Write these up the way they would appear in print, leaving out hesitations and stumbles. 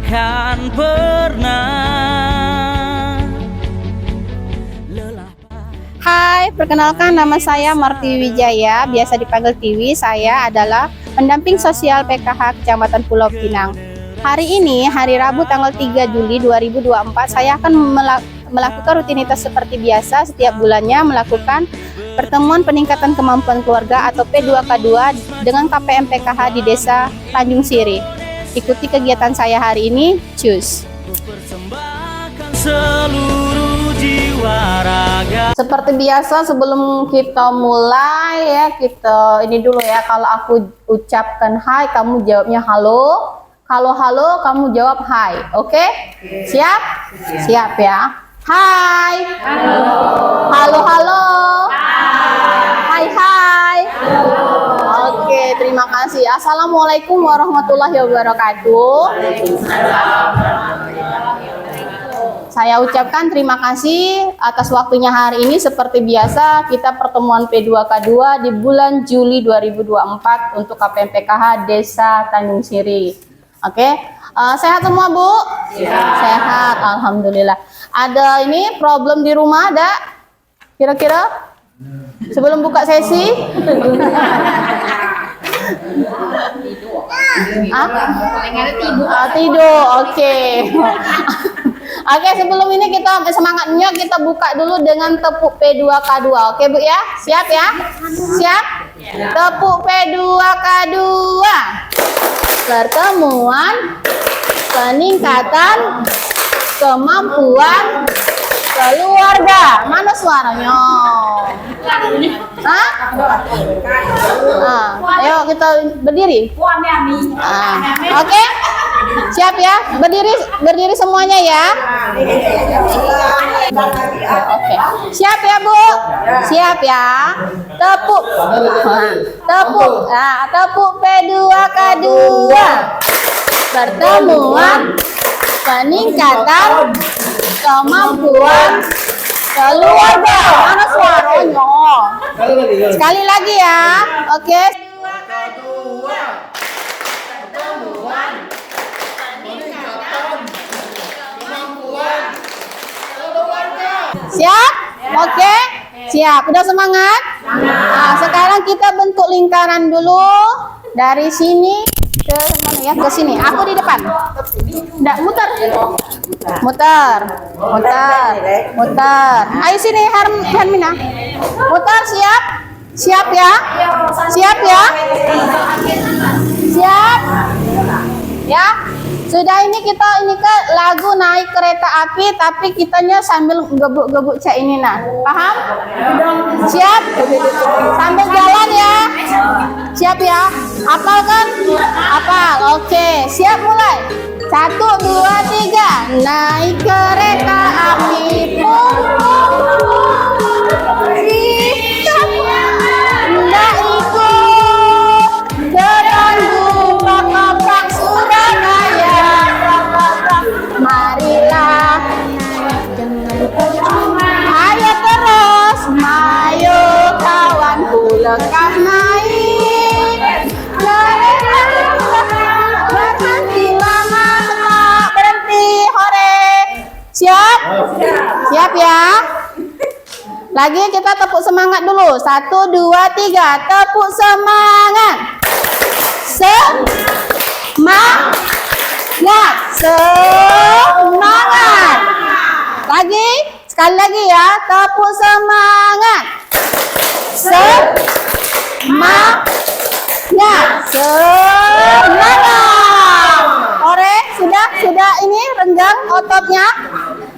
takkan pernah lelah. Hai, perkenalkan nama saya Marti Wijaya, biasa dipanggil Tiwi. Saya adalah pendamping sosial PKH Kecamatan Pulau Pinang. Hari ini, hari Rabu tanggal 3 Juli 2024, saya akan melakukan rutinitas seperti biasa setiap bulannya, melakukan pertemuan peningkatan kemampuan keluarga atau P2K2 dengan KPM PKH di Desa Tanjung Siri. Ikuti kegiatan saya hari ini, cus. Seluruh jiwa raga. Seperti biasa sebelum kita mulai ya, kita ini dulu ya, kalau aku ucapkan hai, kamu jawabnya halo. Kalau halo, kamu jawab hai. Oke? Siap? Siap ya. Hai. Halo. Halo, halo. Hai, hai. Oke, terima kasih. Assalamualaikum warahmatullahi wabarakatuh. Saya ucapkan terima kasih atas waktunya hari ini. Seperti biasa, kita pertemuan P2K2 di bulan Juli 2024 untuk KPM PKH Desa Tanjung Siri. Oke, sehat semua Bu? Sehat, alhamdulillah. Ada ini problem di rumah ada? Kira-kira? Sebelum buka sesi? Tidur, oke. Oke, sebelum ini kita semangatnya kita buka dulu dengan tepuk P2K2. Oke Bu ya? Siap ya? Siap? Tepuk P2K2. Pertemuan peningkatan kemampuan keluarga. Mana suaranya? Hah? Ayo kita berdiri. Oke? Siap ya? Berdiri semuanya ya. Oke. Siap ya Bu? Siap ya. Tepuk. Tepuk. Nah, tepuk P2K2. Pertemuan peningkatan kemampuan keluarga. Mana suaranya? Sekali lagi ya. Oke. Siap? Oke? Siap. Udah semangat? Nah, sekarang kita bentuk lingkaran dulu. Dari sini ke mana ya? Ke sini. Aku di depan. Nggak, muter. Muter. Muter. Muter. Ayo sini Hermina. Muter, siap? Siap ya? Siap ya? Siap? Ya? Sudah ini kita ke lagu naik kereta api, tapi kitanya sambil gebuk-gebuk cak ini nah. Paham? Siap? Sambil jalan ya. Siap ya? Hafal kan? Hafal. Oke, siap mulai. 1, 2, 3. Naik kereta api. Nggak ikut ke Bandung, Pak Surabaya. Marilah, ayo terus, ayo kawanku lekah naik. Berhenti lama, tak berhenti, hore. Siap? Siap ya? Lagi kita tepuk semangat dulu. 1, 2, 3. Tepuk semangat. Semangat. Lagi, sekali lagi ya. Tepuk semangat. Semangat. Ore, sudah ini renggang ototnya.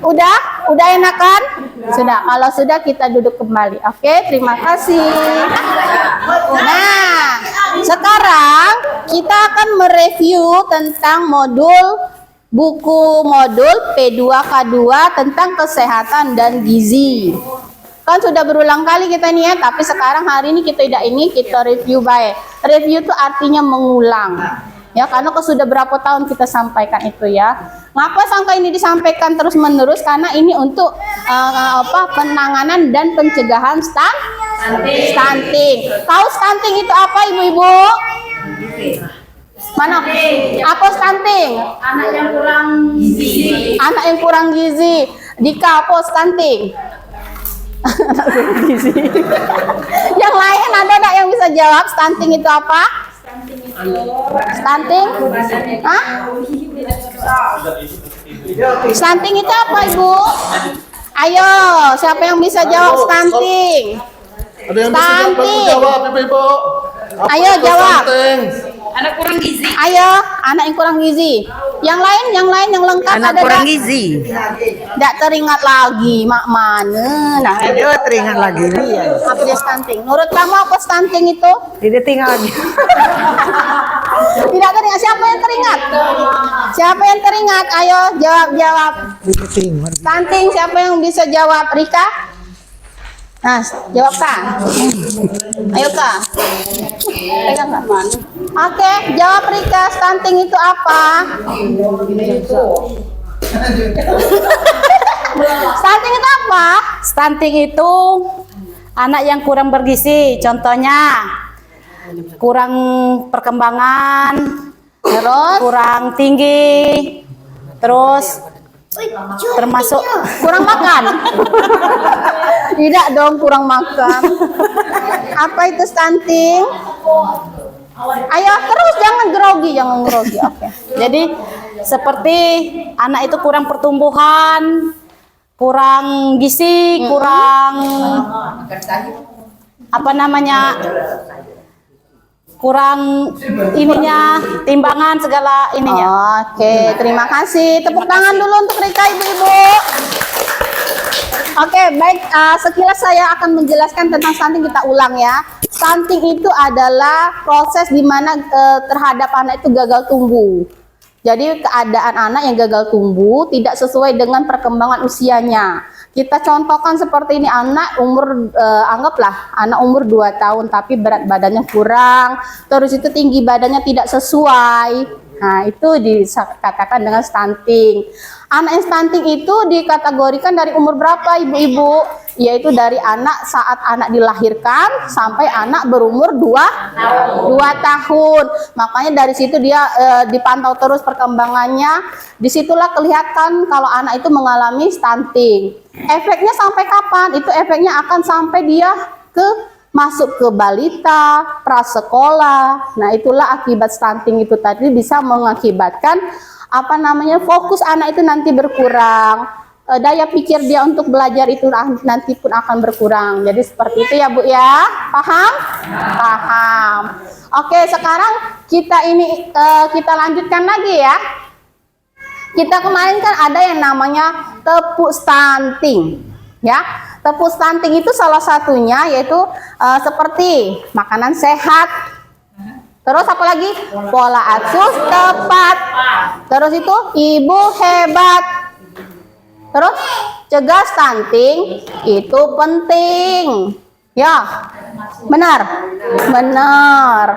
Udah enakan? Sudah. Kalau sudah kita duduk kembali. Oke, terima kasih. Nah, sekarang kita akan mereview tentang buku modul P2K2 tentang kesehatan dan gizi. Kan sudah berulang kali kita nih ya, tapi sekarang hari ini kita review baik. Review itu artinya mengulang. Ya, karena sudah berapa tahun kita sampaikan itu ya. Ngapa sangka ini disampaikan terus-menerus? Karena ini untuk penanganan dan pencegahan stunting. Tahu stunting itu apa, Ibu-ibu? Mana? Apa stunting? Anak yang kurang gizi. Anak yang kurang gizi. Dika, apa stunting? Anak kurang gizi. Yang lain ada nggak yang bisa jawab stunting itu apa? Stunting? Hah? Stunting itu apa, Ibu? Ayo, siapa yang bisa jawab stunting? Ada yang bisa Stunting. jawab, Ibu-ibu? Apa Ayo, itu jawab. stunting? Anak kurang gizi. Ayo, anak yang kurang gizi. Yang lain yang lengkap Anak ada kurang nggak? gizi. Nggak teringat lagi, mak mana? Nah, Aduh, teringat lagi dia. apa dia stunting? Menurut kamu apa stunting itu? Tidak tinggal lagi. Tidak teringat. Siapa yang teringat? Siapa yang teringat? Ayo jawab. Tidak tinggal. Stunting siapa yang bisa jawab? Rika? Nah, jawab Kak. Ayo Kak. Pegang Kak. Oke, jawab Rika. Stunting itu apa? Stunting itu apa? Stunting itu anak yang kurang bergizi, contohnya kurang perkembangan, Terus kurang tinggi, terus termasuk kurang makan. Tidak dong, kurang makan. Apa itu stunting? Ayo terus, jangan grogi. Oke. jadi seperti anak itu kurang pertumbuhan, kurang gizi, kurang apa namanya, kurang ininya, timbangan segala ininya. Oke, terima kasih. Tepuk tangan dulu untuk Rika, ibu-ibu. Oke, baik. Sekilas saya akan menjelaskan tentang stunting. Kita ulang ya. Stunting itu adalah proses di mana terhadap anak itu gagal tumbuh. Jadi keadaan anak yang gagal tumbuh tidak sesuai dengan perkembangan usianya. Kita contohkan seperti ini, anak umur anggaplah anak umur 2 tahun tapi berat badannya kurang, terus itu tinggi badannya tidak sesuai. Nah, itu dikatakan dengan stunting. Anak yang stunting itu dikategorikan dari umur berapa, Ibu-ibu? Yaitu dari anak saat anak dilahirkan sampai anak berumur 2 tahun. Makanya dari situ dia dipantau terus perkembangannya. Disitulah kelihatan kalau anak itu mengalami stunting. Efeknya sampai kapan? Itu efeknya akan sampai dia masuk ke balita, prasekolah. Nah, itulah akibat stunting itu tadi, bisa mengakibatkan fokus anak itu nanti berkurang. Daya pikir dia untuk belajar itu nanti pun akan berkurang. Jadi seperti itu ya Bu ya. Paham? Paham. Oke, sekarang kita lanjutkan lagi ya. Kita kemarin kan ada yang namanya tepuk stunting. Ya, tepuk stunting itu salah satunya yaitu seperti makanan sehat. Terus apa lagi? Pola asuh tepat. Terus itu ibu hebat. Terus cegah stunting itu penting. Ya, benar? Benar.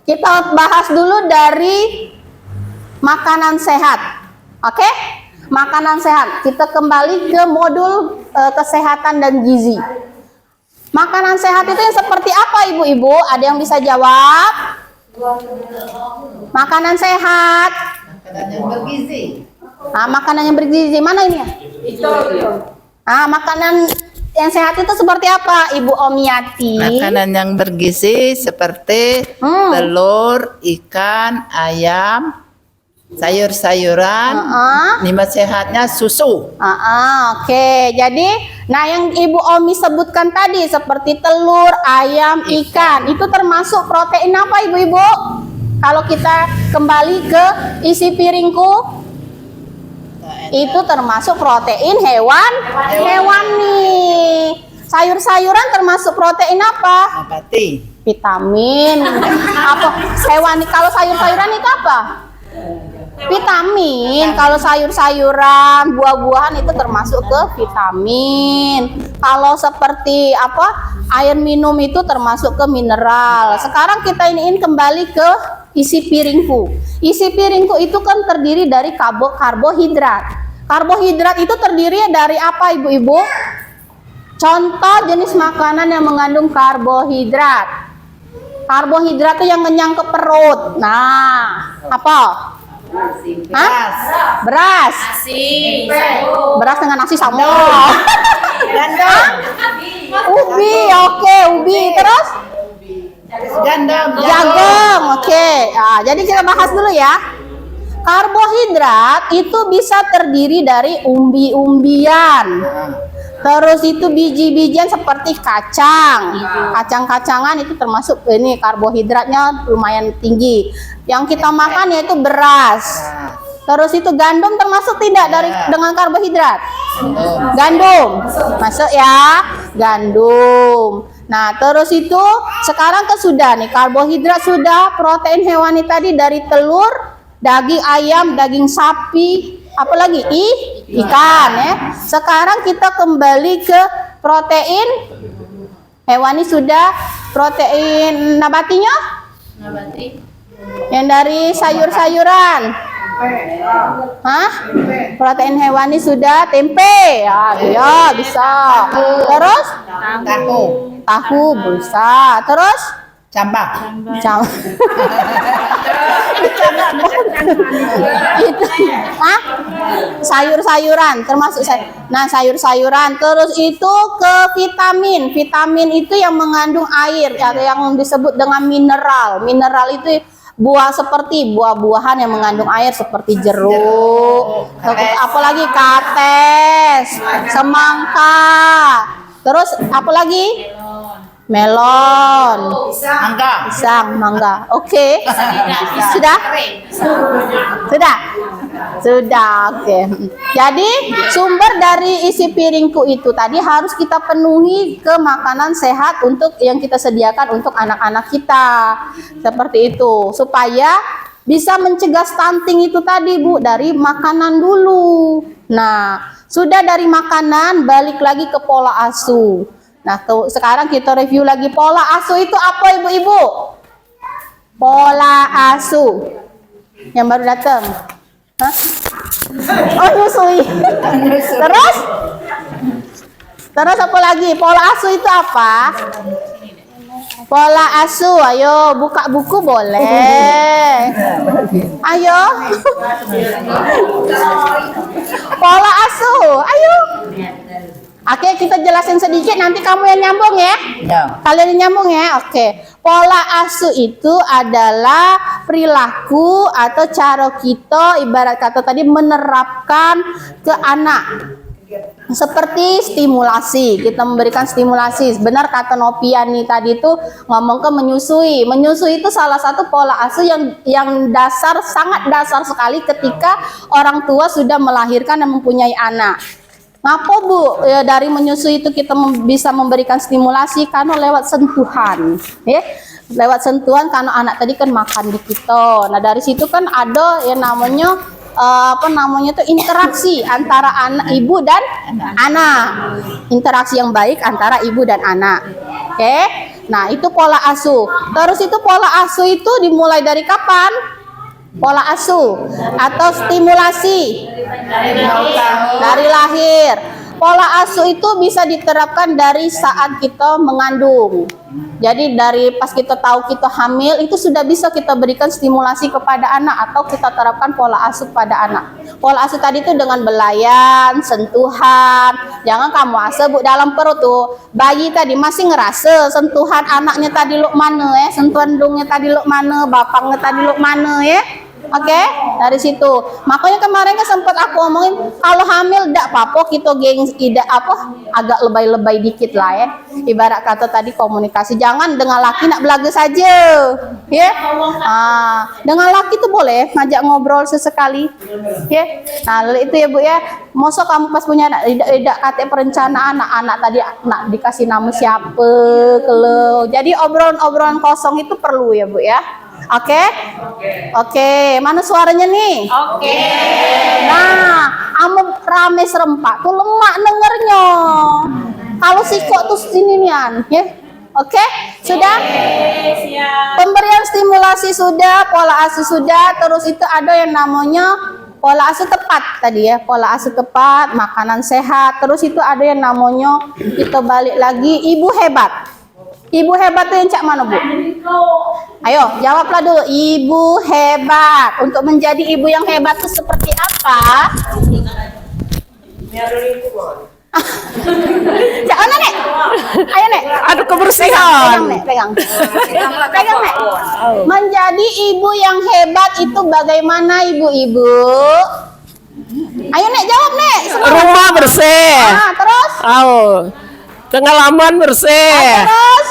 Kita bahas dulu dari makanan sehat. Oke? Makanan sehat. Kita kembali ke modul kesehatan dan gizi. Makanan sehat itu yang seperti apa, Ibu-ibu? Ada yang bisa jawab? Makanan sehat. Makanan yang bergizi. Makanan yang bergizi mana ini? Makanan yang sehat itu seperti apa, Ibu Omiati? Makanan yang bergizi seperti telur, ikan, ayam, sayur-sayuran. Lima sehatnya susu. Oke. Jadi, yang Ibu Omi sebutkan tadi seperti telur, ayam, ikan, itu termasuk protein apa, Ibu-ibu? Kalau kita kembali ke isi piringku, itu termasuk protein hewan nih. Sayur-sayuran termasuk protein apa? Nabati. Vitamin. Apa? Hewani. Kalau sayur-sayuran itu apa? Vitamin. Kalau sayur-sayuran, buah-buahan itu termasuk ke vitamin. Kalau seperti air minum itu termasuk ke mineral. Sekarang kita iniin kembali ke isi piringku. Isi piringku itu kan terdiri dari karbohidrat. Karbohidrat itu terdiri dari apa, Ibu-ibu? Contoh jenis makanan yang mengandung karbohidrat. Karbohidrat tuh yang ngenyang ke perut. Nah, apa? Hah? Beras. Beras dengan nasi sama. Gandum. Ubi, oke, ubi. Terus? Gandum. Jagung, oke. Nah, jadi kita bahas dulu ya. Karbohidrat itu bisa terdiri dari umbi-umbian. Terus itu biji-bijian seperti kacang. Kacang-kacangan itu termasuk ini karbohidratnya lumayan tinggi. Yang kita makan yaitu beras. Terus itu gandum termasuk tidak dengan karbohidrat? Gandum. Masuk ya, gandum. Nah, terus itu sekarang sudah nih karbohidrat sudah, protein hewani tadi dari telur, daging ayam, daging sapi, apalagi ikan ya. Sekarang kita kembali ke protein hewani sudah, protein nabatinya? Nabati. Yang dari sayur-sayuran. Hah? Protein hewani sudah, tempe. Ya, bisa. Terus? Tahu bisa. Terus? Cambak. Itu sayur-sayuran termasuk sayur-sayuran. Terus itu ke vitamin itu yang mengandung air atau yang disebut dengan mineral itu buah seperti buah-buahan yang mengandung air seperti jeruk, apalagi kates, semangka, terus apalagi melon, pisang, mangga. Oke. Sudah. Oke. Jadi sumber dari isi piringku itu tadi harus kita penuhi ke makanan sehat untuk yang kita sediakan untuk anak-anak kita. Seperti itu supaya bisa mencegah stunting itu tadi Bu, dari makanan dulu. Nah, sudah dari makanan balik lagi ke pola asuh. Nah, sekarang kita review lagi pola asuh itu apa Ibu-ibu? Pola asuh. Yang baru datang. Hah? Oh, nyusui. Terus apa lagi? Pola asuh itu apa? Pola asuh, ayo buka buku boleh. Ayo. Pola asuh, ayo. Oke, kita jelasin sedikit, nanti kamu yang nyambung ya. Kalian yang nyambung ya. Oke. Pola asuh itu adalah perilaku atau cara kita ibarat kata tadi menerapkan ke anak. Seperti stimulasi, kita memberikan stimulasi. Benar kata Nopiani tadi itu ngomong ke menyusui. Menyusui itu salah satu pola asuh yang dasar, sangat dasar sekali ketika orang tua sudah melahirkan dan mempunyai anak. Ngapa Bu? Ya, dari menyusui itu kita bisa memberikan stimulasi karena lewat sentuhan, ya. Lewat sentuhan karena anak tadi kan makan di kita. Nah, dari situ kan ada yang namanya interaksi antara ibu dan anak. Interaksi yang baik antara ibu dan anak. Oke? Nah, itu pola asuh. Terus itu pola asuh itu dimulai dari kapan? Pola asuh atau stimulasi dari lahir. Pola asuh itu bisa diterapkan dari saat kita mengandung. Jadi dari pas kita tahu kita hamil itu sudah bisa kita berikan stimulasi kepada anak atau kita terapkan pola asuh pada anak. Pola asuh tadi itu dengan belayan, sentuhan. Jangan kamu asuh Bu dalam perut tuh. Bayi tadi masih ngerasa sentuhan anaknya tadi luk mana ya, sentuhan dungnya tadi luk mana, bapaknya tadi luk mana ya. Oke, dari situ. Makanya kemarin kan sempat aku ngomongin kalau hamil tidak apa-apa kita agak lebay-lebay dikit lah ya. Ibarat kata tadi komunikasi, jangan dengan laki nak belaga saja, ya. Dengan laki itu boleh ngajak ngobrol sesekali, ya. Nah, itu ya Bu ya. Masa kamu pas punya anak tidak kata perencanaan anak tadi nak dikasih nama siapa, kalau jadi obrolan-obrolan kosong itu perlu ya Bu ya. Oke, mana suaranya nih? Oke. Nah, ame rame serempak tuh lemak dengernya. Kalau sikok tuh sini nian, ya. Oke, sudah? Pemberian stimulasi sudah, pola asuh sudah, terus itu ada yang namanya pola asuh tepat tadi ya, pola asuh tepat, makanan sehat, terus itu ada yang namanya kita balik lagi ibu hebat. Ibu hebat tuh yang cak mana, Bu? Ayo, jawablah dulu. Ibu hebat. Untuk menjadi ibu yang hebat itu seperti apa? Cak mana, Nek? Ayo, Nek. Aduh, kebersihan. Pegang, Nek. Pegang. Pegang, Nek. Menjadi ibu yang hebat itu bagaimana, ibu-ibu? Ayo, Nek, jawab, Nek. Rumah bersih. Ah, terus? Pengalaman bersih. Terus?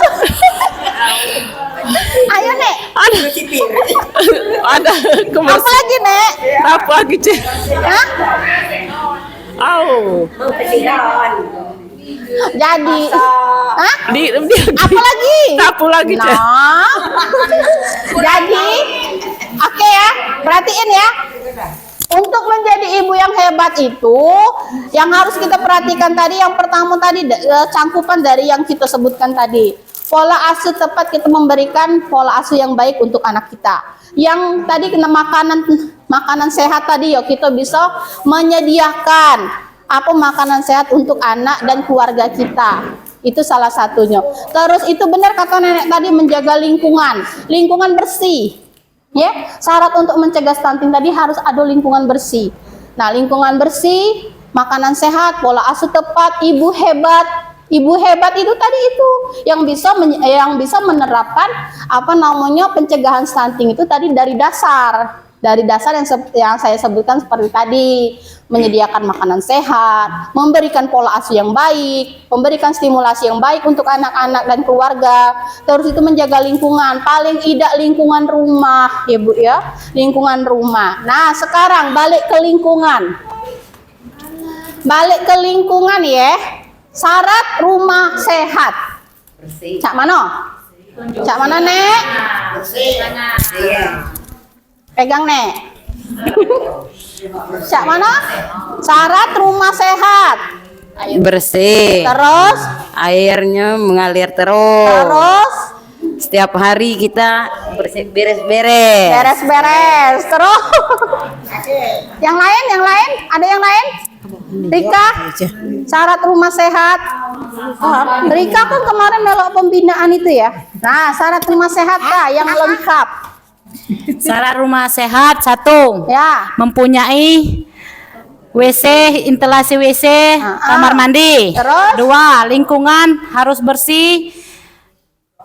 Ayo, Nek. Ada Apa lagi, Nek? Apa gitu? Hah? Jadi, hah? Apa lagi? Apa lagi, Cek? Nah, jadi, oke ya, perhatiin ya. Untuk menjadi ibu yang hebat itu, yang harus kita perhatikan tadi, yang pertama tadi cangkupan dari yang kita sebutkan tadi. Pola asuh tepat, kita memberikan pola asuh yang baik untuk anak kita. Yang tadi kena makanan sehat tadi, ya kita bisa menyediakan apa makanan sehat untuk anak dan keluarga kita. Itu salah satunya. Terus itu benar kata nenek tadi, menjaga lingkungan bersih. Ya, syarat untuk mencegah stunting tadi harus ada lingkungan bersih. Nah, lingkungan bersih, makanan sehat, pola asuh tepat, ibu hebat. Ibu hebat itu tadi itu yang bisa menerapkan apa namanya pencegahan stunting itu tadi dari dasar yang saya sebutkan seperti tadi, menyediakan makanan sehat, memberikan pola asuh yang baik, memberikan stimulasi yang baik untuk anak-anak dan keluarga. Terus itu menjaga lingkungan, paling tidak lingkungan rumah, ya Bu ya, lingkungan rumah. Nah, sekarang balik ke lingkungan ya. Syarat rumah sehat. Bersih. Cak mana? Cak mana, Nek? Bersih. Pegang, Nek. Cak mana? Syarat rumah sehat. Bersih. Terus? Airnya mengalir terus. Terus? Setiap hari kita beres-beres. Beres-beres. Terus? Yang lain? Ada yang lain? Rika, syarat rumah sehat. Rika kan kemarin melok pembinaan itu ya. Nah, syarat rumah sehat Kak yang lengkap. Syarat rumah sehat 1. Ya. Mempunyai WC, instalasi WC, kamar mandi. Terus? 2. Lingkungan harus bersih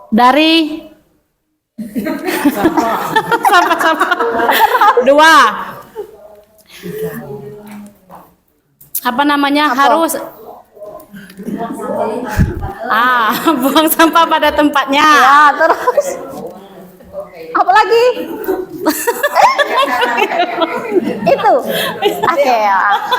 dari sampah-sampah. 2. Apa namanya? Harus buang sampah pada tempatnya. Ya, terus apa lagi? Itu.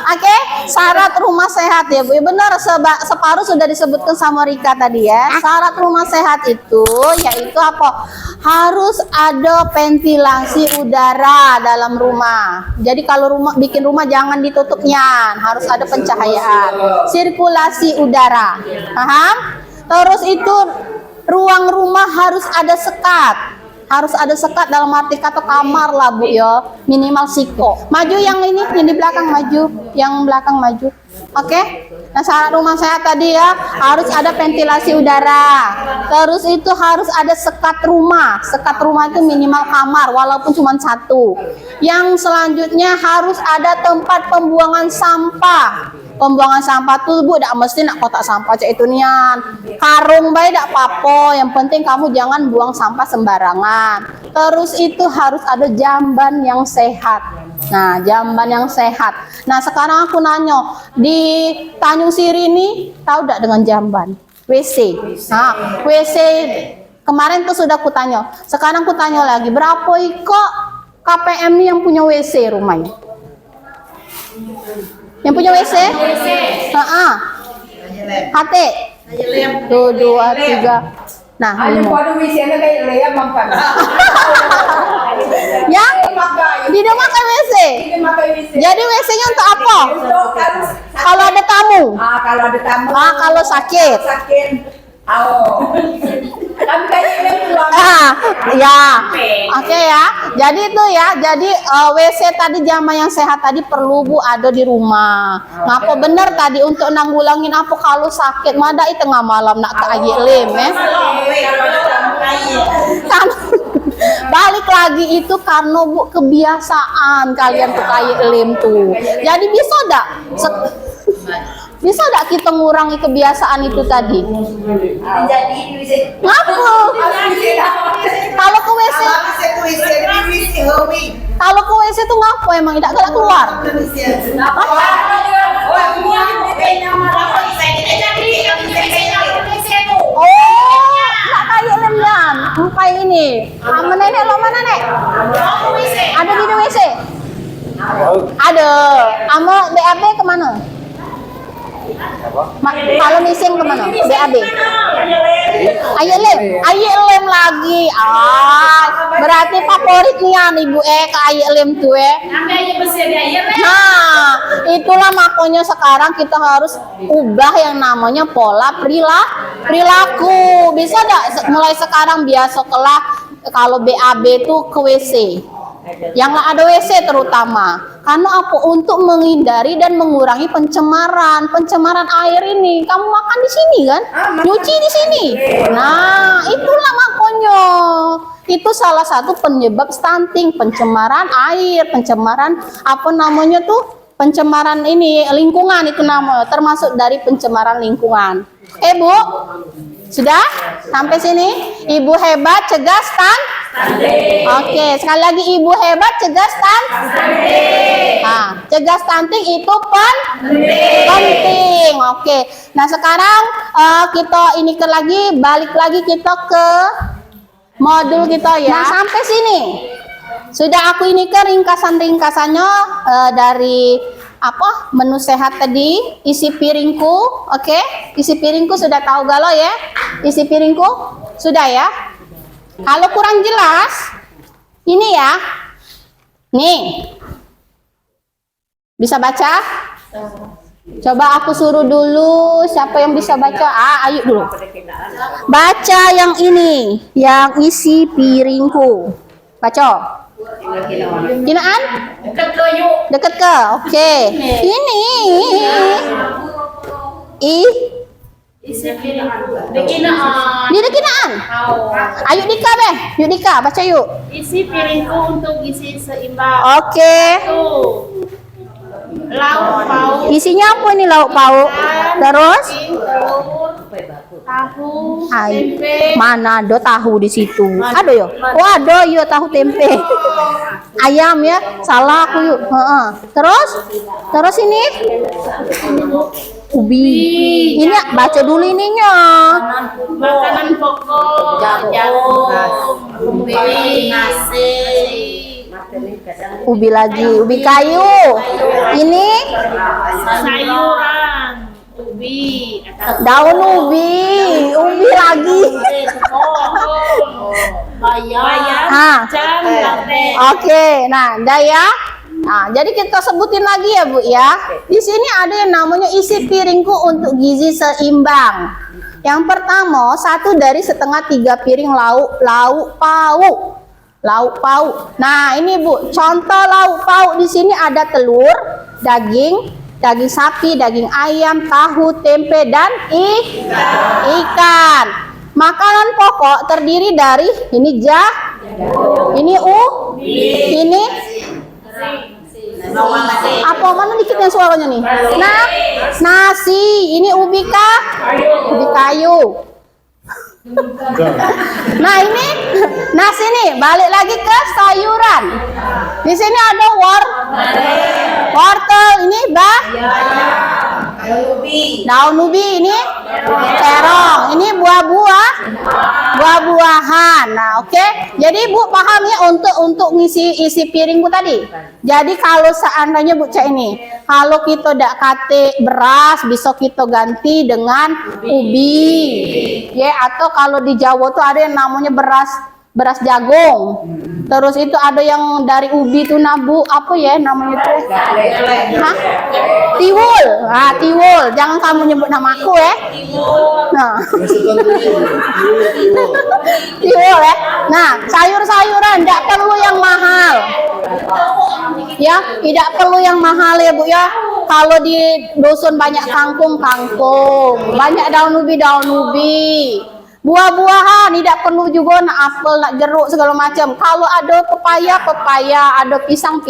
Oke, syarat rumah sehat ya Bu. Benar, separuh sudah disebutkan sama Rika tadi ya. Syarat rumah sehat itu yaitu apa? Harus ada ventilasi udara dalam rumah. Jadi kalau bikin rumah jangan ditutupnya, harus ada pencahayaan, sirkulasi udara. Paham? Terus itu ruang rumah harus ada sekat. Harus ada sekat dalam arti kata kamar lah Bu ya, minimal siko. Maju yang ini, yang di belakang maju, yang belakang maju. Oke? Nah, syarat rumah sehat tadi ya, harus ada ventilasi udara. Terus itu harus ada sekat rumah. Sekat rumah itu minimal kamar walaupun cuma 1. Yang selanjutnya harus ada tempat pembuangan sampah. Pembuangan sampah tuh Bu, tidak mesti nak kotak sampah cek itu nian. Karung baik tidak apa-apa, yang penting kamu jangan buang sampah sembarangan. Terus itu harus ada jamban yang sehat. Nah, jamban yang sehat. Nah, sekarang aku nanya, di Tanjung Siri ini tahu tidak dengan jamban? WC. Nah, WC kemarin tuh sudah aku tanya. Sekarang aku tanya lagi, berapa kok KPM ini yang punya WC rumahnya? Yang punya WC? HT. Tuh 2, 3. Nah, yang di rumah kan WC. Jadi WC-nya untuk apa? Kalau ada tamu. Kalau ada tamu. Kalau sakit. Ya. Oke ya. Jadi itu ya. Jadi WC tadi jamaah yang sehat tadi perlu Bu ada di rumah. Ngapo bener tadi untuk nanggulangin apa kalau sakit mada itu tengah malam nak ke lem ya. Kan balik lagi itu karena Bu kebiasaan kalian tuh kayak lem tuh. Jadi bisa enggak kita ngurangi kebiasaan itu tadi? Ngapo? Kalau ke WC tuh ngapo emang tidak galak keluar? Oh, enggak kayak lemnya. Kayak ini. Mana nenek lo mana nek? Ada di WC? Ada. Amo BAB kemana? Kalau missing kemana? BAB. Ayo lem lagi. Berarti favoritnya Ibu ke ayo lem tuh Nah, itulah makanya sekarang kita harus ubah yang namanya pola perilaku. Bisa enggak mulai sekarang biasa kalau BAB tuh ke WC. Yang nggak ada WC terutama karena apa untuk menghindari dan mengurangi pencemaran air ini. Kamu makan di sini kan, nyuci di sini. Nah itulah makanya itu salah satu penyebab stunting, pencemaran air, pencemaran pencemaran ini lingkungan itu termasuk dari pencemaran lingkungan. Bu, sudah sampai sini? Ibu hebat cegah stunting. Oke, sekali lagi Ibu hebat cegah stunting. Nah, cegah stunting itu penting. Oke. Nah, sekarang kita balik lagi kita ke modul kita ya. Nah, sampai sini. Sudah aku ini ke ringkasannya dari menu sehat tadi, isi piringku. Oke, isi piringku sudah tahu galau ya? Isi piringku sudah ya? Kalau kurang jelas ini ya, nih bisa baca? Coba aku suruh dulu siapa yang bisa baca. Ayo dulu baca yang ini, yang isi piringku. Baca. Kinaan? Dekat ke? Oke. Ini Di kinaan. Ayo Dika yuk Dika baca yuk. Isi piringku untuk gizi seimbang. Oke. Lauk pauk. Isinya apa ini lauk pauk? Terus? Tahu, tempe. Mana ada tahu di situ? Ada ya? Oh ada ya tahu tempe. Ayam ya? Salah aku yuk. Terus ini? Ubi. Ini baca dulu ininya. Makanan pokok, jagung, ubi, nasi. Ubi lagi, ubi kayu. Ini Sayuran, ubi, daun ubi lagi. bayam, jam, latte. Oke, nah, ya. Nah, jadi kita sebutin lagi ya Bu ya. Di sini ada yang namanya isi piringku untuk gizi seimbang. Yang pertama, 1 dari setengah 3 piring lauk pauk. Nah, ini Bu, contoh lauk pauk di sini ada telur, daging sapi, daging ayam, tahu, tempe dan ikan. Makanan pokok terdiri dari ini ini apa mana dikit yang suaranya nih? Nasi, ini ubi kayu. Nah ini nasi nih, balik lagi ke sayuran. Di sini ada wortel, ini daun ubi, ini terong, ini buah-buahan. Nah, oke. Jadi Bu paham ya untuk isi piringku tadi. Jadi kalau seandainya Bu Cak ini, kalau kita tidak kate beras, bisa kita ganti dengan ubi. Ya, atau kalau di Jawa tuh ada yang namanya beras jagung. Terus itu ada yang dari ubi tuh nabu apa ya namanya tuh? Tiwul. Tiwul. tiwul, jangan kamu nyebut nama aku ya. Nah, tiwul ya. Nah, sayur-sayuran tidak perlu yang mahal. Ya, tidak perlu yang mahal ya Bu ya. Kalau di dusun banyak kangkung, banyak daun ubi. Buah-buahan tidak perlu juga nak apel, nak jeruk segala macam. Kalau ada pepaya, ada pisang.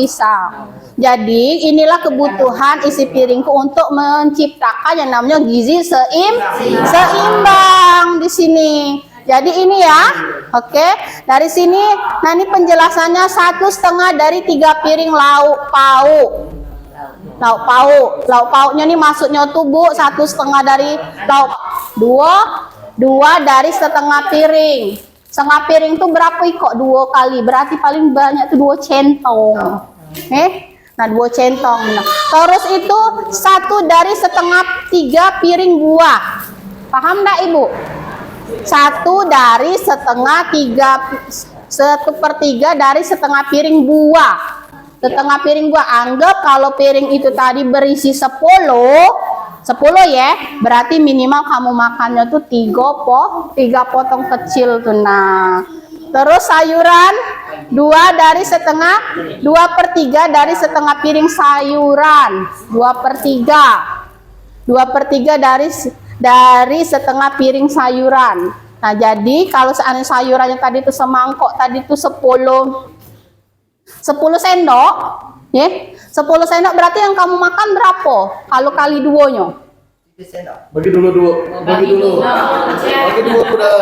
Jadi inilah kebutuhan isi piringku untuk menciptakan yang namanya gizi seimbang di sini. Jadi ini ya, oke. Dari sini, nah ini penjelasannya 1,5 dari 3 piring lauk pauk. Lauk pauknya nih maksudnya tuh Bu, 1,5 dari lauk 2 dari setengah piring. Setengah piring tuh berapa kok 2 kali? Berarti paling banyak tuh 2 centong. Nah 2 centong. Nah, terus itu 1 dari setengah 3 piring buah. Paham enggak Ibu? 1 dari setengah 1/3 dari setengah piring buah. Setengah piring buah. Anggap kalau piring itu tadi berisi 10 ya, berarti minimal kamu makannya tuh 3 potong kecil tuh. Nah, terus sayuran 2/3 dari setengah piring sayuran. 2/3 dari setengah piring sayuran. Nah, jadi kalau seandainya sayurannya tadi itu semangkok tadi itu 10 sendok, ya. 10 sendok berarti yang kamu makan berapa? Kalau kali 2-nya. Bagi dulu.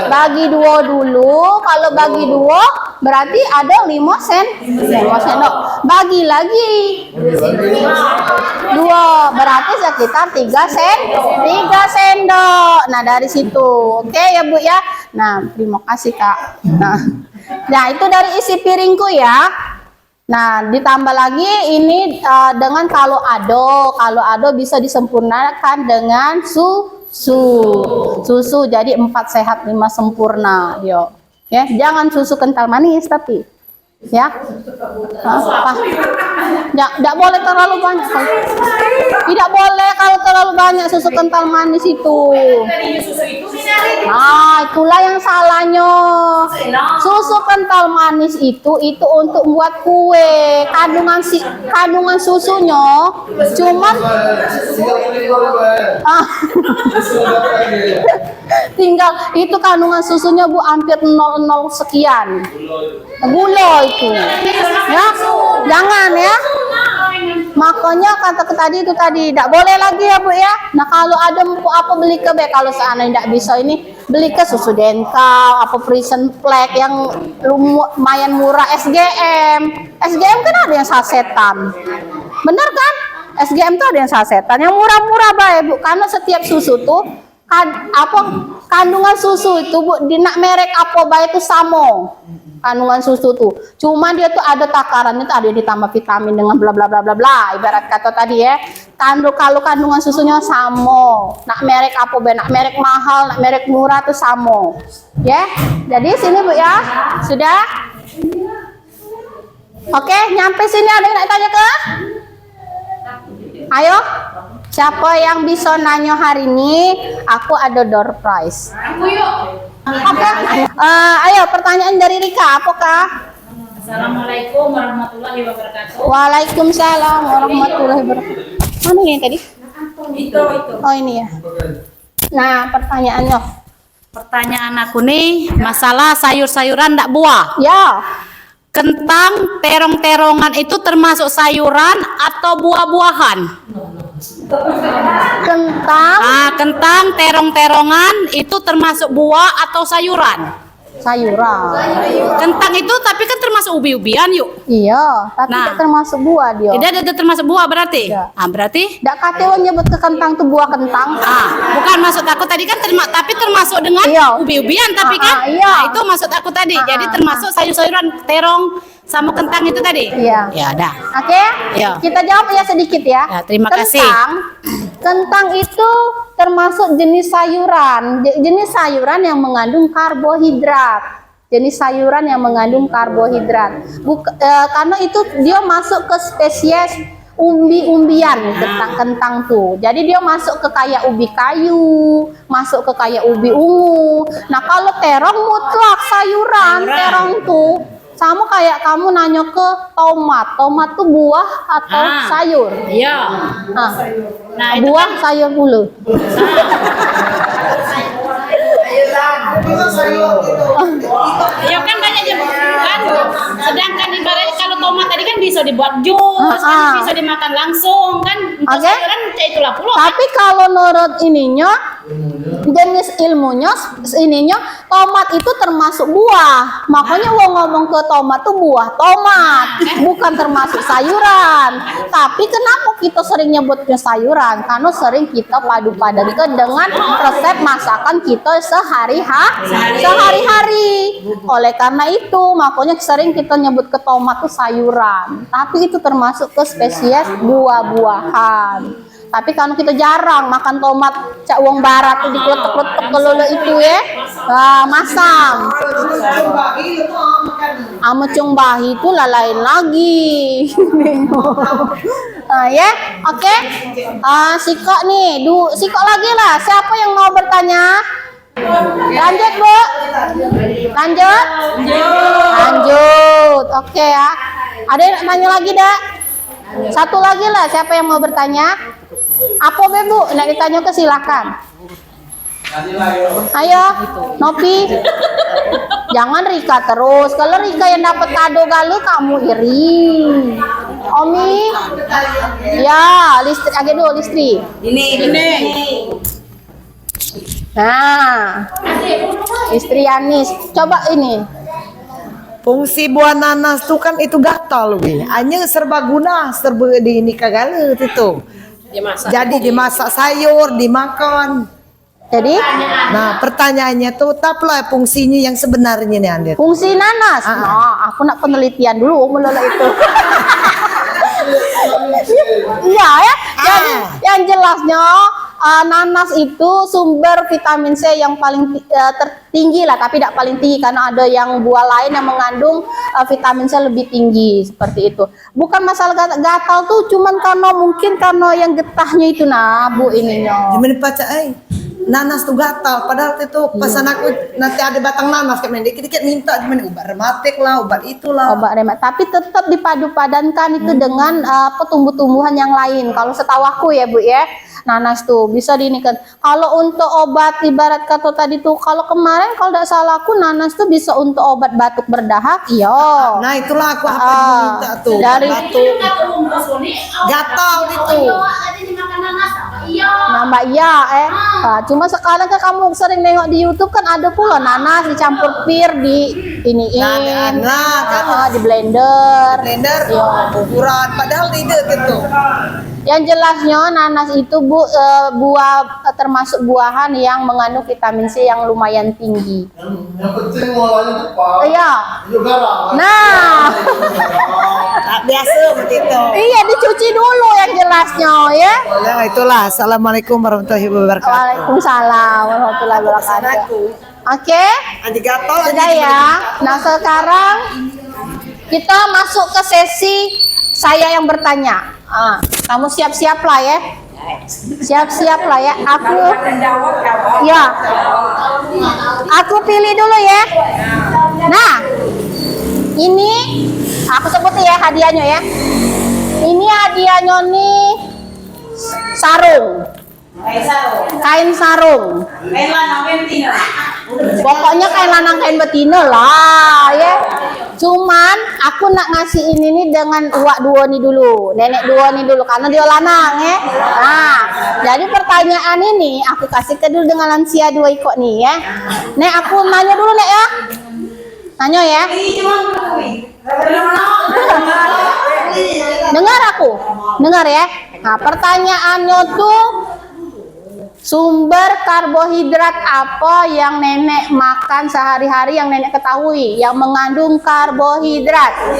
Bagi 2 dulu. Kalau bagi 2 berarti ada 5 sendok. Bagi lagi 2 berarti sekitar 3 sendok. Nah, dari situ. Oke ya Bu ya. Nah, terima kasih Kak. Nah, itu dari isi piringku ya. Nah, ditambah lagi ini dengan kalau ado bisa disempurnakan dengan susu. Jadi 4 sehat 5 sempurna. Yo. Ya, jangan susu kental manis tapi ya. Tidak boleh terlalu banyak. Tidak boleh kalau terlalu banyak susu kental manis itu. Nah, itulah yang salahnya. Susu kental manis itu untuk buat kue. Kandungan susunya cuman tinggal itu kandungan susunya Bu hampir 0,0 sekian. Gula itu. Ya, jangan ya. Makanya kata tadi itu tidak boleh lagi ya Bu ya. Nah, kalau ada apa beli ke B, kalau seandainya tidak bisa ini beli ke susu dental, apa prison flag yang lumayan murah, SGM kan ada yang sasetan. Bener kan? SGM tuh ada yang sasetan yang murah-murah baik Bu, karena setiap susu tuh kandungan susu itu Bu di merek apa baik itu sama. Kandungan susu tuh, cuma dia tuh ada takarannya tuh, ada ditambah vitamin dengan bla bla bla bla bla. Ibarat kata tadi ya, kalau kandungan susunya sama, nak merek apa nak merek mahal, nak merek murah tuh sama, ya. Jadi sini Bu ya, sudah. Oke, nyampe sini ada yang nak tanya ke? Ayo, siapa yang bisa nanya hari ini? Aku ada door prize. Oke, ayo pertanyaan dari Rika, apakah? Assalamualaikum warahmatullahi wabarakatuh. Waalaikumsalam warahmatullahi wabarakatuh. Mana ini tadi? Itu. Oh ini ya. Nah pertanyaannya. Pertanyaan aku nih, masalah sayur-sayuran ndak buah. Ya. Kentang, terong-terongan itu termasuk sayuran atau buah-buahan? Kentang, terong-terongan itu termasuk buah atau sayuran? Sayuran. Kentang itu tapi kan termasuk ubi-ubian yuk. Iya, tapi tidak termasuk buah dia. Tidak ada termasuk buah berarti? Ya. Berarti? Tidak kata nyebut ke kentang tuh buah kentang. Bukan maksud aku tadi kan tapi termasuk dengan ubi-ubian tapi kan? Iya. Nah, itu maksud aku tadi. Jadi termasuk sayur-sayuran, terong sama kentang itu tadi? Iya. Ya, dah. Oke? Iya. Kita jawab ya sedikit ya. Terima kasih. Kentang itu termasuk jenis sayuran. Jenis sayuran yang mengandung karbohidrat. Jenis sayuran yang mengandung karbohidrat. Karena itu dia masuk ke spesies umbi-umbian kentang-kentang tuh. Jadi dia masuk ke kayak ubi kayu, masuk ke kayak ubi ungu. Nah kalau terong mutlak sayuran, terong tuh sama kayak kamu nanya ke tomat. Tomat tuh buah atau sayur? Iya. Nah, buah sayur dulu. Ya kan banyak kan. Sedangkan ibaratnya kalau tomat tadi kan bisa dibuat jus, kan bisa dimakan langsung kan. Untuk sayuran itulah pula. Tapi kalau menurut ininya jenis ilmunya tomat itu termasuk buah. Makanya gua ngomong ke tomat tuh buah tomat, bukan termasuk sayuran. Tapi kenapa kita sering nyebutnya sayuran? Karena sering kita padu-padankan dengan resep masakan kita sehari-hari. Oleh karena itu, makanya sering kita nyebut ke tomat tuh sayuran. Tapi itu termasuk ke spesies buah-buahan. Tapi kan kita jarang makan tomat cak wong barat tuh dikletek-kletek kelolo itu ya. Masam. Amecung bahi itu lain lagi. Ya, oke. Sikok nih, sikok lagi lah. Siapa yang mau bertanya? Lanjut, Bu. Lanjut. Oke ya. Ada yang nanya lagi, dak? Satu lagi lah. Siapa yang mau bertanya? Apa be, Bu? Nak ditanya ke silakan. Ayo, Nopi. Jangan Rika terus. Kalau Rika yang dapat kado galu, kamu iri. Omi. Ya, listri agak dulu listri. Ini. Nah, istri Anis. Coba ini. Fungsi buah nanas tuh kan itu gatal loh, hanya serbaguna, serba di ini kagak itu. Jadi dimasak sayur, dimakan. Jadi, nah pertanyaannya tuh tapalah fungsinya yang sebenarnya nih Anda? Fungsi nanas. Nah, aku nak penelitian dulu melala itu. Iya ya. Jadi yang jelasnya nanas itu sumber vitamin C yang paling tertinggi lah, tapi tidak paling tinggi karena ada yang buah lain yang mengandung vitamin C lebih tinggi seperti itu. Bukan masalah gatal tuh, cuman karena yang getahnya itu Bu ininya. Gimana baca nanas tuh gatal, padahal itu pesan aku nanti ada batang nanas kayak dikit-dikit minta gimana obat rematik lah, obat itulah. Obat rematik, tapi tetap dipadu-padankan itu dengan tumbuh-tumbuhan yang lain. Kalau setahu aku ya Bu ya, nanas tuh bisa diinikan. Kalau untuk obat ibarat kata tadi tuh, kalau kemarin kalau tidak salah aku nanas tuh bisa untuk obat batuk berdahak, iya. Nah itulah aku apa minta tuh. Dari gatal itu. Nambah cuma sekarang kan kamu sering nengok di YouTube kan ada pula nanas dicampur pir di iniin, di blender, ukuran, padahal tidak gitu. Yang jelasnya nanas itu buah termasuk buahan yang mengandung vitamin C yang lumayan tinggi. Yang penting ngolahnya cepat. Iya. Garam. Nah, biasa begitu. iya dicuci dulu yang jelasnya ya. Ya itulah. Assalamualaikum warahmatullahi wabarakatuh. Waalaikumsalam warahmatullahi wabarakatuh. Oke. Sudah ya. Nah sekarang kita masuk ke sesi saya yang bertanya. Kamu siap-siap lah ya. Siap-siap lah ya. Aku pilih dulu ya. Nah, ini aku sebut ya hadiahnya ya. Ini hadiahnya nih sarung. Kain sarung. Pokoknya kain lanang kain betina lah ya. Cuman aku nak ngasih ini nih dengan uak dua nih dulu, nenek dua nih dulu karena dia lanang ya. Nah, jadi pertanyaan ini aku kasih ke dulu dengan lansia dua ikut nih ya. Nek aku nanya dulu Nek ya. Nanya ya. Dengar aku. Dengar ya. Nah, pertanyaannya tuh sumber karbohidrat apa yang nenek makan sehari-hari yang nenek ketahui yang mengandung karbohidrat?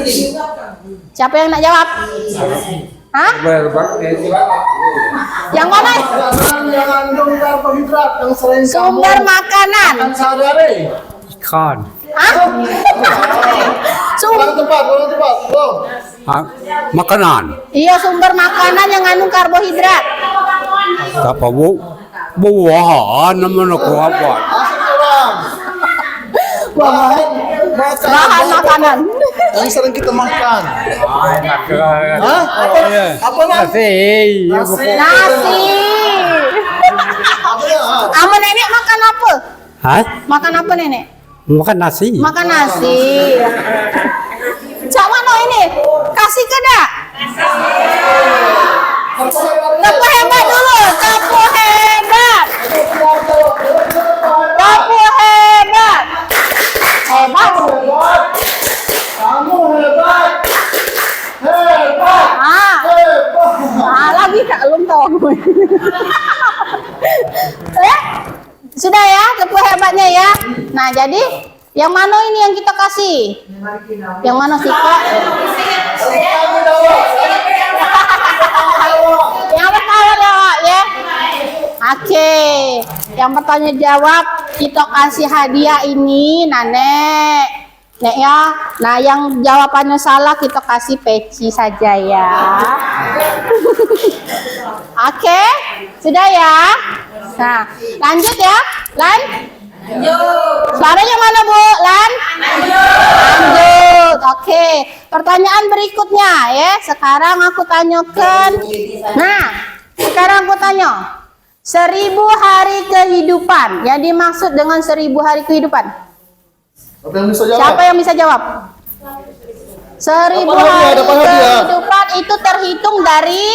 Siapa yang nak jawab? Hah? Yang mana? Yang mengandung karbohidrat yang sering Sumber makanan. sehari-hari. Ikan. Hah? Kurang tepat. Makanan. Iya, sumber makanan yang ngandung karbohidrat. Apa bu? Buahan namanya ku apa? Bahan makanan. Yang sering kita makan. Hah? Apa Mas? Nasi. Nasi. Ama nenek makan apa? Hah? Makan apa nenek? Makan nasi. Makan nasi. Cak mana ini? Kasih ke dak? Tepuk hebat dulu. Tepuk hebat. Tepuk hebat. Hebat. Kamu hebat. Hebat. Lagi kak belum tahu aku. Sudah ya, tepuk hebatnya ya. Nah, jadi yang mana ini yang kita kasih? Yang mana sih kak? Yang bertanya jawab ya. Oke, yang bertanya jawab kita kasih hadiah ini, Nek ya. Nah, yang jawabannya salah kita kasih peci saja ya. Oke, sudah ya. Nah, lanjut ya, Lan. Suaranya mana Bu? Lan? Lanjut. Oke, pertanyaan berikutnya ya. Sekarang aku tanyakan. Nah, sekarang aku tanya. 1000 hari kehidupan. Yang dimaksud dengan 1000 hari kehidupan? Siapa yang bisa jawab? Siapa yang bisa jawab? 1000 hari kehidupan itu terhitung dari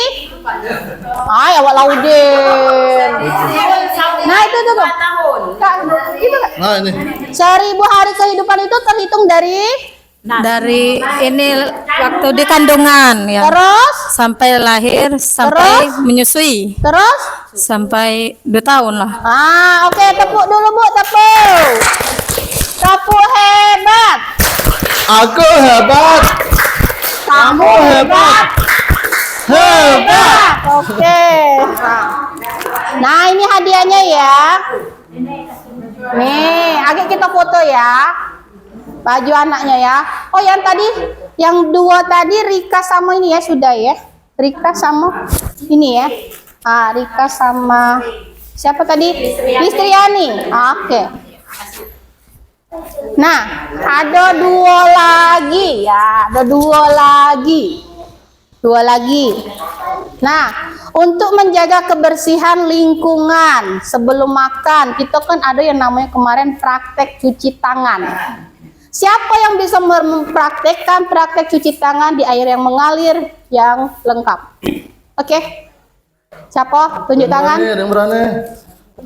awak Laudin. Nah itu tuh Kak, itu Kak. Nah ini. 1000 hari kehidupan itu terhitung dari ini waktu di kandungan ya. terus Sampai lahir, sampai menyusui, terus. sampai 2 tahun lah. Oke, tepuk dulu Bu, tepuk. Tepuk hebat. Aku hebat. Kamu hebat. Hebat. Oke. Nah, ini hadiahnya ya. Nih, agak kita foto ya. Baju anaknya ya. Oh, yang tadi, yang 2 tadi Rika sama ini ya sudah ya. Rika sama ini ya. Rika sama siapa tadi? Listriani. Oke. Nah, ada 2 lagi ya. Ada 2 lagi. 2 lagi. Nah, untuk menjaga kebersihan lingkungan sebelum makan, kita kan ada yang namanya kemarin praktek cuci tangan. Siapa yang bisa mempraktekkan praktek cuci tangan di air yang mengalir yang lengkap? Oke. Siapa? Tunjuk tangan. Ada yang berani.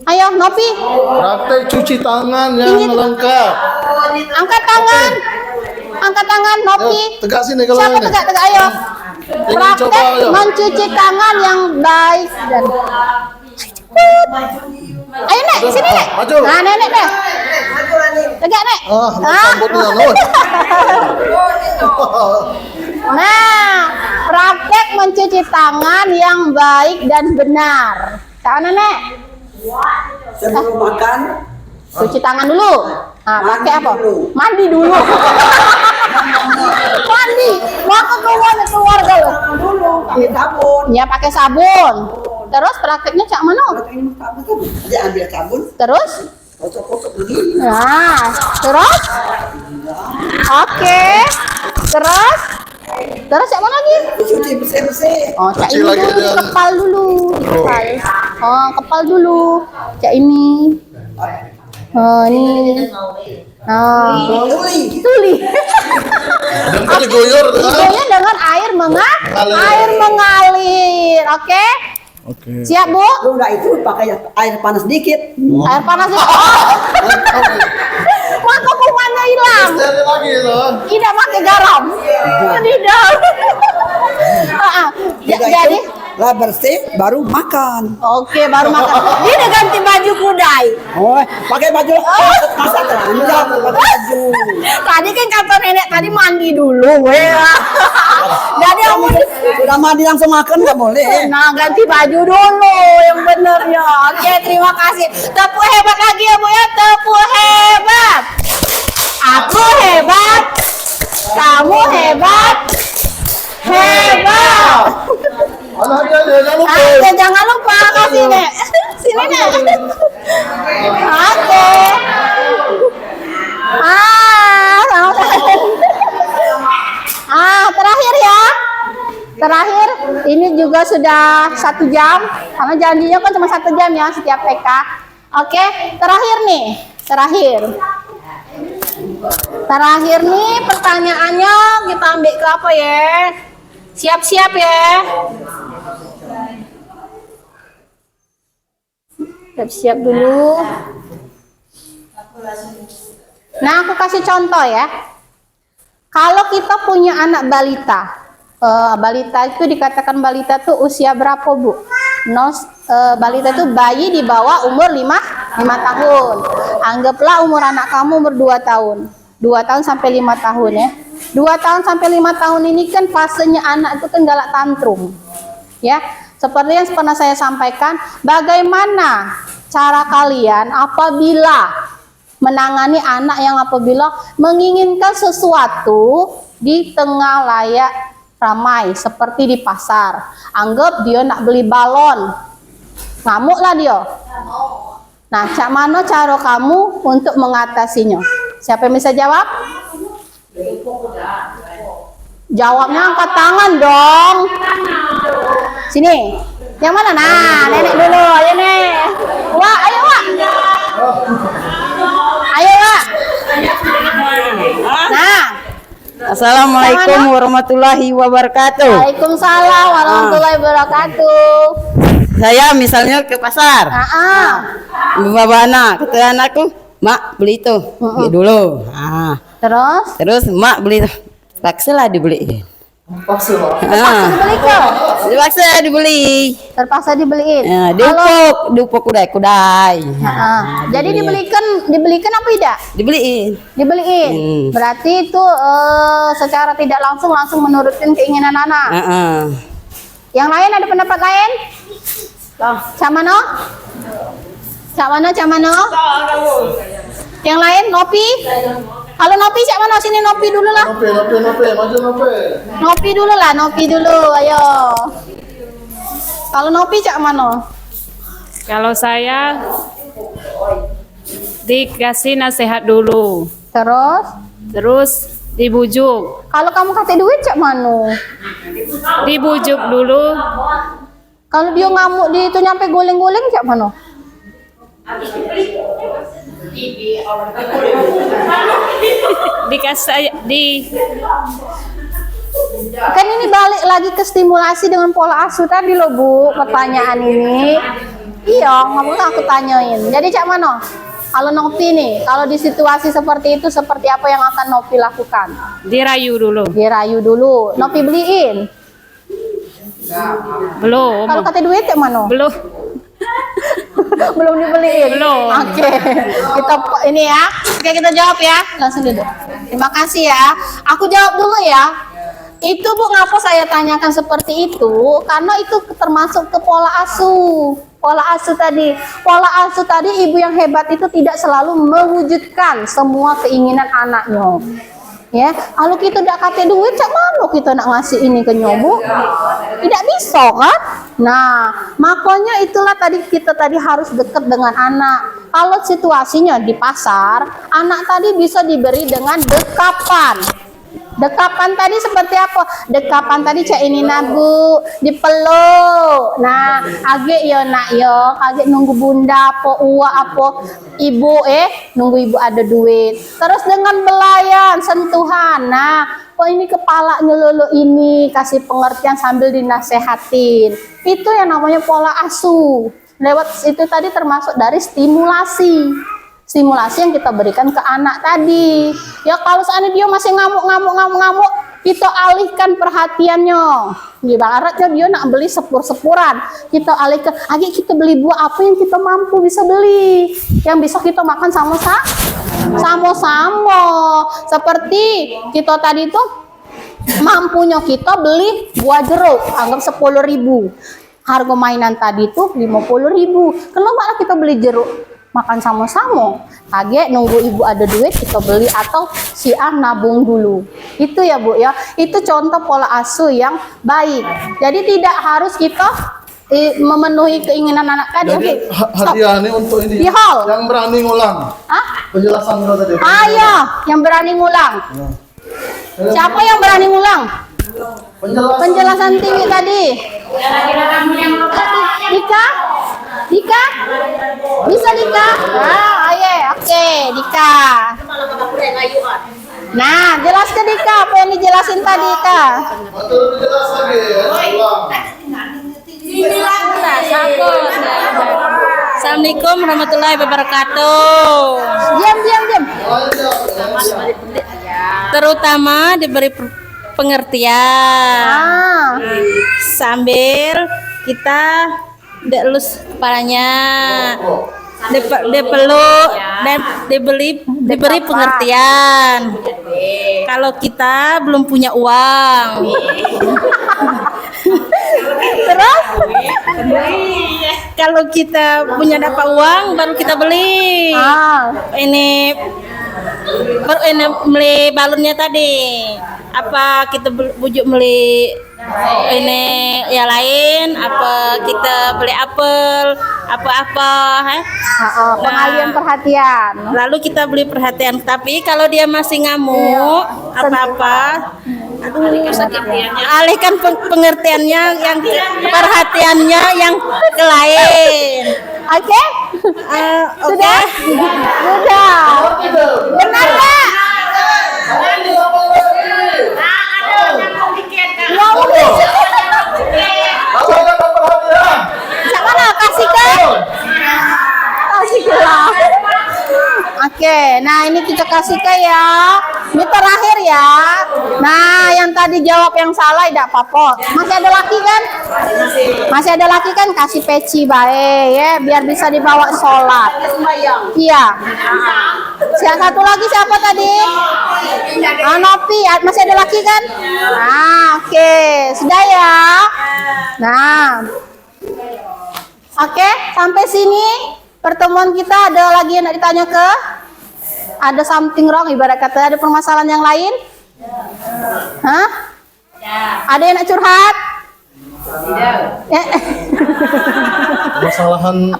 Ayo, Nopi. Praktek cuci tangan yang lengkap. Angkat tangan. Angkat tangan, Nopi. Tegak sini kalau Siapa ini. tegak? Ayo. Ingin Praktek coba, ayo. mencuci tangan yang baik dan ayo Nek, sini Nek. Maju. Nah, Nenek Nek. Tegak Nek. Sambutnya Nur. Nah, praktek mencuci tangan yang baik dan benar. Sana Nek. Sebelum makan, Cuci tangan dulu. Pakai apa? Mandi dulu. Mandi. Mau keluarga loh. pakai sabun. Ya pakai sabun. Terus prakteknya cak mana? Dia ambil sabun, Terus? kocok-kocok begini. Nah, terus? Oke. Terus? Terus cak mana lagi? Cuci bersih-bersih. Oh, cak Cuci ini lagi dulu, di dan- kepal dulu. Di kepal. Oh, kepal dulu. Cak ini. Oh, ini. Oh, tuli. Dan tadi goyor. Videonya dengan air mengalir. Oke? Oke. Siap, Bu? Udah itu pakai air panas dikit. Air panas itu. Maka kumannya hilang. Sekali lagi loh. Tidak pakai garam. Tidak. Jadi, Lah bersih baru makan. oke, baru makan. Ini ganti baju kudai. Oh, pakai baju masa telanjang pakai baju. Tadi kan kata nenek tadi mandi dulu. Jadi kamu Sudah mandi langsung makan nggak boleh. nah ganti baju dulu yang bener ya. Oke, terima kasih. Tepuk hebat lagi ya Bu ya. Tepuk hebat. Aku hebat. Kamu hebat. Hebat. Anaknya jangan lupa. Oke, jangan lupa kasih nek. Sini nek. Oke. Terakhir ya. Terakhir, ini juga sudah 1 jam. Karena janjinya kan cuma 1 jam ya setiap TK. Oke, terakhir nih. Terakhir nih pertanyaannya kita ambil ke apa ya? Siap-siap ya. Siap-siap dulu. Nah, aku kasih contoh ya. Kalau kita punya anak balita, balita itu dikatakan balita tuh usia berapa, Bu? Balita itu bayi di bawah umur 5 tahun. Anggaplah umur anak kamu umur 2 tahun. 2 tahun sampai 5 tahun ya. 2 tahun sampai 5 tahun ini kan fasenya anak itu kan galak tantrum. Ya, seperti yang pernah saya sampaikan, bagaimana cara kalian apabila menangani anak yang apabila menginginkan sesuatu di tengah layak ramai seperti di pasar. Anggap dia nak beli balon, ngamuklah dia. Nah, cak mana cara kamu untuk mengatasinya? Siapa yang bisa jawab? Jawabnya angkat tangan dong. Sini. Yang mana? Nah, nenek dulu. Ayo nih. Wah, ayo Wak. Ayo Wak. Nah. Assalamualaikum warahmatullahi wabarakatuh. Waalaikumsalam warahmatullahi wabarakatuh. Saya misalnya ke pasar. Bawa anak, kata anakku, mak beli itu, beli dulu. Terus mak beli, paksa lah dibeli. Paksa lah. Dibeli kok? Dipaksa dibeli. Terpaksa dibeliin. Diupuk kudai. Jadi dibelikan apa tidak? Dibeliin. Berarti itu secara tidak langsung menurutkan keinginan anak. Yang lain ada pendapat lain? Camano? Yang lain Nopi? Kalau Nopi cak mana? Sini Nopi dulu lah. Maju Nopi dulu, ayo. Kalau Nopi cak mana? Kalau saya dikasih nasihat dulu. Terus dibujuk. Kalau kamu kasih duit cak mana? Dibujuk dulu. Kalau dia ngamuk di itu nyampe guling-guling cak mana? Kan ini balik lagi ke stimulasi dengan pola asuh tadi loh Bu, pertanyaan ini. Iya, ngomong aku tanyain. Jadi cak mana? Kalau Nopi nih, kalau di situasi seperti itu seperti apa yang akan Nopi lakukan? Dirayu dulu. Nopi beliin. Belum. Kalau kata duit cak mana? Belum. Belum dibeliin. Oke. Kita ini ya. Oke, kita jawab ya. Langsung duduk. Terima kasih ya. Aku jawab dulu ya. Itu Bu, ngapa saya tanyakan seperti itu? Karena itu termasuk ke pola asuh. Pola asuh tadi ibu yang hebat itu tidak selalu mewujudkan semua keinginan anaknya. Ya, kalau kita tidak kasih duit, cak mana kita nak ngasih ini ke nyobu? Tidak bisa kan? Nah, makanya itulah kita tadi harus dekat dengan anak. Kalau situasinya di pasar, anak tadi bisa diberi dengan dekapan. Dekapan tadi seperti apa? Dekapan tadi cak ini nabu dipeluk. Nah, agak ya nak yo, agak nunggu bunda apa uwa apa ibu nunggu ibu ada duit. Terus dengan belayan sentuhan. Nah, kok ini kepalanya lolo ini kasih pengertian sambil dinasehatin. Itu yang namanya pola asuh. Lewat itu tadi termasuk dari stimulasi yang kita berikan ke anak tadi. Ya kalau seandainya dia masih ngamuk, kita alihkan perhatiannya. Di baratnya dia nak beli sepur-sepuran, kita alihkan. Ayo kita beli buah apa yang kita mampu bisa beli, yang bisa kita makan sama-sama. Seperti kita tadi tuh mampunya kita beli buah jeruk, anggap 10.000. Harga mainan tadi tuh 50.000. Kenapa kita beli jeruk? makan sama-sama. Kage nunggu ibu ada duit kita beli atau si A nabung dulu. Itu ya Bu ya. Itu contoh pola asuh yang baik. Jadi tidak harus kita memenuhi keinginan anak tadi. Oke. Hadiah ini untuk ini. Di hall. Yang berani ngulang. Hah? Penjelasan kau tadi. Ayo, yang berani ngulang. Siapa yang berani ngulang? Penjelasan TV tadi. Dika? Dika? Bisa Dika? Nah, ayo, oke, Dika. Nah, jelas ke Dika apa yang dijelasin tadi, Kak? Betul jelas lagi ya. Ulang. Assalamualaikum warahmatullahi wabarakatuh. Diam. Terutama diberi pengertian sambil kita delus kepalanya, dipeluk dan diberi pengertian. Kalau kita belum punya uang, Terus? kalau kita punya dapat uang baru kita beli. Ini beli balonnya tadi. Apa kita bujuk beli ini yang lain? Apa kita beli apel? Apa-apa? Pengalian perhatian. Lalu kita beli perhatian. Tapi kalau dia masih ngamuk, apa-apa, alihkan pengertiannya yang perhatiannya yang ke lain. Oke? Sudah? Benar nggak? Siapa nak kasih ke? Kasih ke lah. Oke, nah ini kita kasih ke ya. Ini terakhir ya. Nah, yang tadi jawab yang salah tidak apa-apa. Masih ada laki kan? Masih ada laki kan? Kasih peci baik ya, biar bisa dibawa sholat. Iya. Siapa satu lagi siapa tadi? Nopi. Masih ada laki kan? Nah, oke. Sudah ya. Nah. Oke, sampai sini pertemuan kita. Ada lagi yang nak ditanya ke? Ada something wrong ibarat kata, ada permasalahan yang lain? Hah? Ada yang nak curhat? Tidak.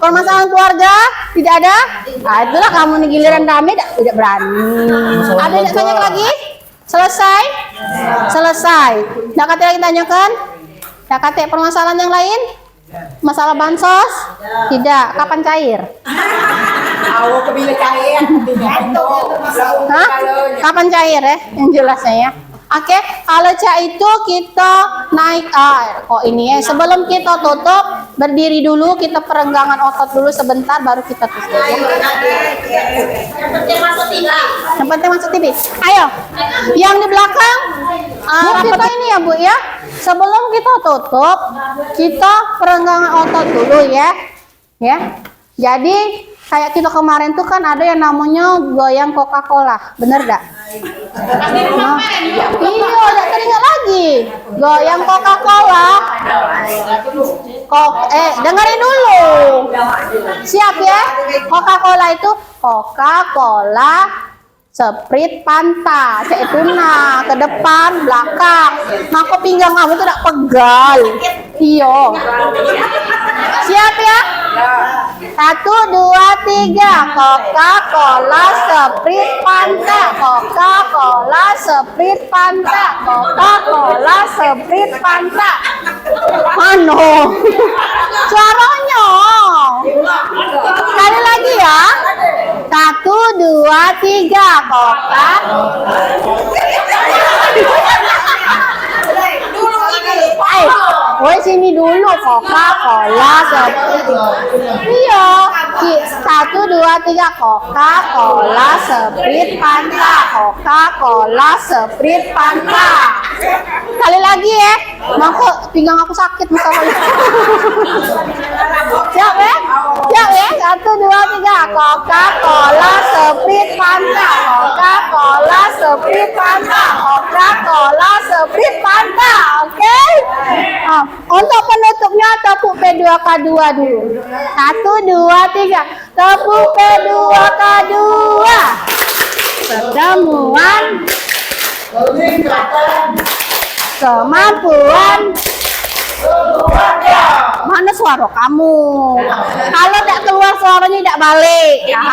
Permasalahan keluarga? Tidak ada? Ah, itulah kamu nih giliran kami tidak berani. Ada yang nak tanya lagi? Selesai? Selesai. Nak kata lagi tanyakan? Nak kata permasalahan yang lain? Masalah bansos? Tidak. Kapan cair? Hah? Kapan cair ya? Yang jelasnya ya. Oke, kalau cair itu kita naik kok ini ya. Sebelum kita tutup, berdiri dulu, kita perenggangan otot dulu sebentar baru kita tutup ya. Yang penting masuk TV. Ayo. Yang di belakang kita ini ya, Bu ya. Sebelum kita tutup, kita perenggangan otot dulu ya. Ya. Jadi kayak kita kemarin tuh kan ada yang namanya goyang Coca-Cola, bener gak? Nah, iya, udah teringat lagi. Goyang Coca-Cola. Dengerin dulu. Siap ya? Coca-Cola itu Coca-Cola, Sprite, Fanta, itu nah ke depan, belakang. Nah, kok pinggang kamu tuh tidak pegal. Iya. Siap ya? 1, 2, 3. Coca-Cola, Sprite, Fanta. Coca-Cola, Sprite, Fanta. Coca-Cola, Sprite, Fanta. Mano? Suaranya. Sekali lagi ya. 1, 2, 3. Coca. Woi sini dulu Coca-Cola iya 1, 2, 3 Coca-Cola, Sprite, Fanta. Coca-Cola, Sprite, Fanta. Kali lagi ya. Pinggang aku sakit muka. Siap ya? Siap ya? 1, 1, 2, 3. Coca-Cola, Sprite, Fanta. Coca-Cola, Sprite, Fanta. Coca-Cola, Sprite, Fanta. Oke? Untuk penutupnya tepuk P2K2 dulu. 1, 2, 3. Tepuk P2K2. Pertemuan kemampuan. Mana suara kamu? Kalau tidak keluar suaranya tidak balik. Ya.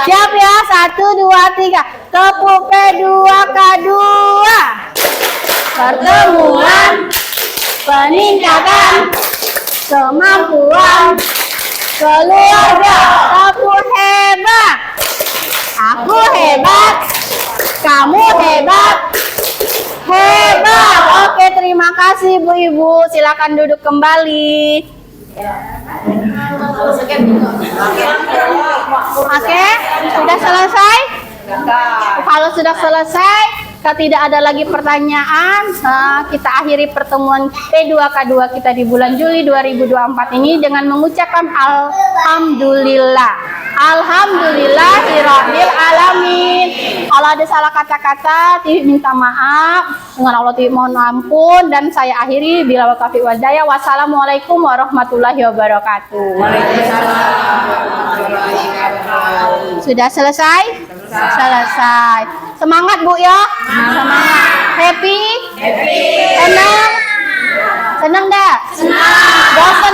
Siap ya? 1, 2, 3. Tepuk P2K2. Pertemuan peningkatan kemampuan keluarga. Aku hebat. Aku hebat. Kamu hebat. Hebat. Oke, terima kasih Bu-ibu. Silakan duduk kembali. Oke, sudah selesai? Kalau sudah selesai, tidak ada lagi pertanyaan, kita akhiri pertemuan P2K2 kita di bulan Juli 2024 ini dengan mengucapkan Alhamdulillah. Alhamdulillahirabbil alamin. Kalau ada salah kata-kata, minta maaf. Dengan Allah mohon ampun, dan saya akhiri bila taufiq wal hidayah. Wassalamualaikum warahmatullahi wabarakatuh. Sudah selesai? Selesai. Semangat Bu ya. Semangat. Happy? Happy. Senang? Senang enggak? Senang. Bosan?